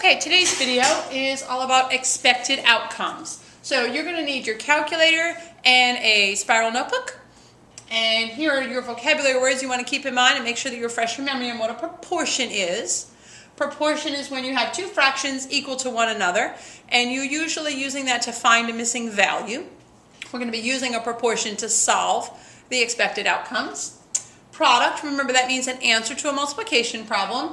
Okay, today's video is all about expected outcomes. So you're going to need your calculator and a spiral notebook. And here are your vocabulary words you want to keep in mind and make sure that you refresh your memory on what a proportion is. Proportion is when you have two fractions equal to one another, and you're usually using that to find a missing value. We're going to be using a proportion to solve the expected outcomes. Product, remember that means an answer to a multiplication problem.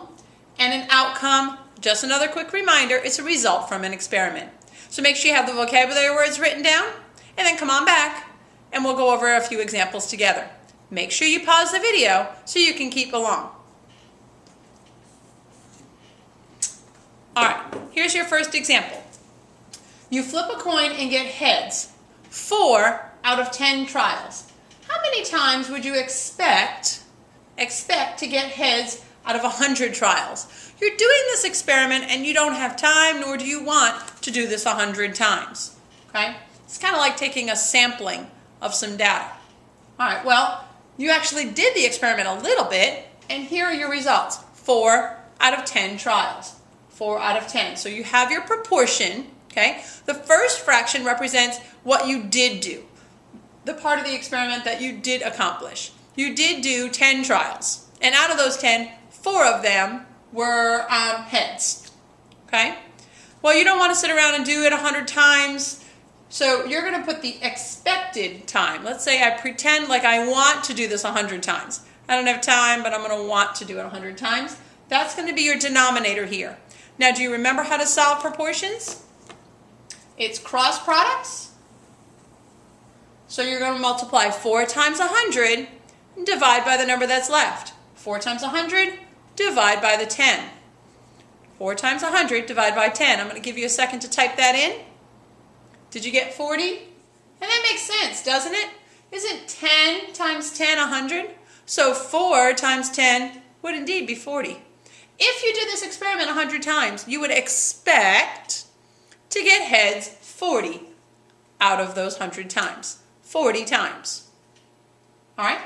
And an outcome, just another quick reminder, it's a result from an experiment. So make sure you have the vocabulary words written down, and then come on back and we'll go over a few examples together. Make sure you pause the video so you can keep along. Alright, here's your first example. You flip a coin and get heads. 4 out of 10 trials. How many times would you expect to get heads out of 100 trials? You're doing this experiment and you don't have time, nor do you want to do this 100 times. Okay? It's kind of like taking a sampling of some data. Alright, well, you actually did the experiment a little bit, and here are your results. 4 out of 10 trials. 4 out of 10. So you have your proportion, okay? The first fraction represents what you did do. The part of the experiment that you did accomplish. You did do 10 trials. And out of those 10, 4 of them were heads. Okay? Well, you don't want to sit around and do it 100 times. So you're going to put the expected time. Let's say I pretend like I want to do this 100 times. I don't have time, but I'm going to want to do it 100 times. That's going to be your denominator here. Now, do you remember how to solve proportions? It's cross products. So you're going to multiply 4 times 100 and divide by the number that's left. 4 times 100, divide by the 10. 4 times 100, divide by 10. I'm going to give you a second to type that in. Did you get 40? And that makes sense, doesn't it? Isn't 10 times 10 100? So 4 times 10 would indeed be 40. If you did this experiment 100 times, you would expect to get heads 40 out of those 100 times. 40 times. All right?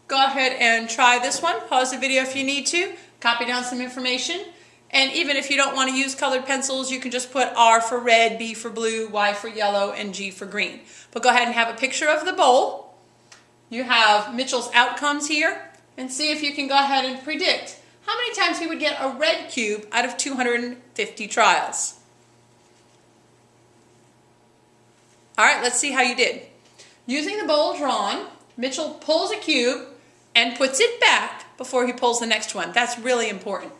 Go ahead and try this one. Pause the video if you need to. Copy down some information. And even if you don't want to use colored pencils, you can just put R for red, B for blue, Y for yellow, and G for green. But go ahead and have a picture of the bowl. You have Mitchell's outcomes here. And see if you can go ahead and predict how many times he would get a red cube out of 250 trials. All right, let's see how you did. Using the bowl drawn, Mitchell pulls a cube and puts it back before he pulls the next one. That's really important.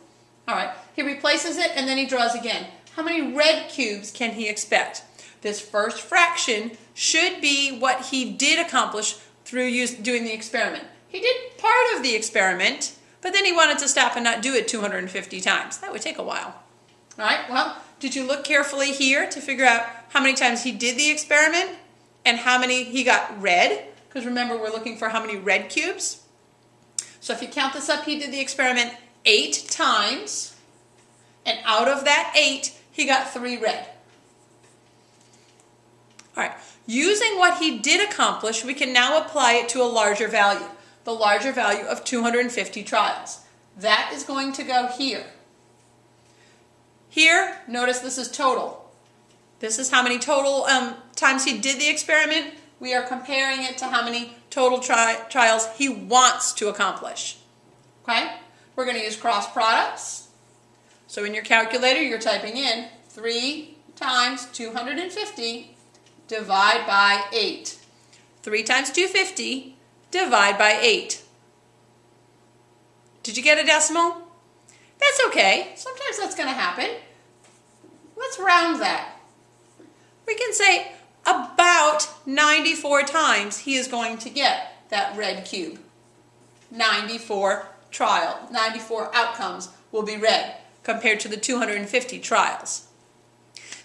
All right, he replaces it and then he draws again. How many red cubes can he expect? This first fraction should be what he did accomplish through doing the experiment. He did part of the experiment, but then he wanted to stop and not do it 250 times. That would take a while. All right, well, did you look carefully here to figure out how many times he did the experiment and how many he got red? Because remember, we're looking for how many red cubes. So if you count this up, he did the experiment 8 times, and out of that 8, he got 3 red. All right, using what he did accomplish, we can now apply it to a larger value. The larger value of 250 trials. That is going to go here. Here, notice this is total. This is how many total times he did the experiment. We are comparing it to how many total trials he wants to accomplish. Okay? We're going to use cross products. So in your calculator, you're typing in 3 times 250 divide by 8. 3 times 250 divide by 8. Did you get a decimal? That's okay. Sometimes that's going to happen. Let's round that. We can say about 94 times he is going to get that red cube. 94 outcomes will be red compared to the 250 trials.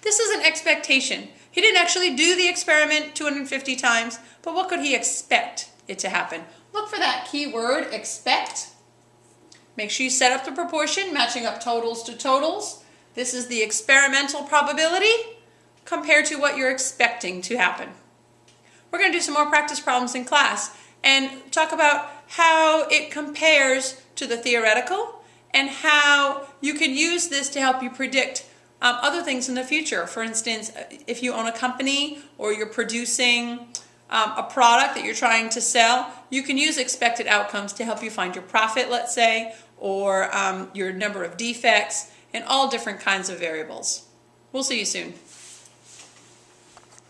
This is an expectation. He didn't actually do the experiment 250 times, but what could he expect it to happen? Look for that key word, expect. Make sure you set up the proportion, matching up totals to totals. This is the experimental probability compared to what you're expecting to happen. We're going to do some more practice problems in class and talk about how it compares to the theoretical and how you can use this to help you predict other things in the future. For instance, if you own a company or you're producing a product that you're trying to sell, you can use expected outcomes to help you find your profit, let's say, or your number of defects, and all different kinds of variables. We'll see you soon.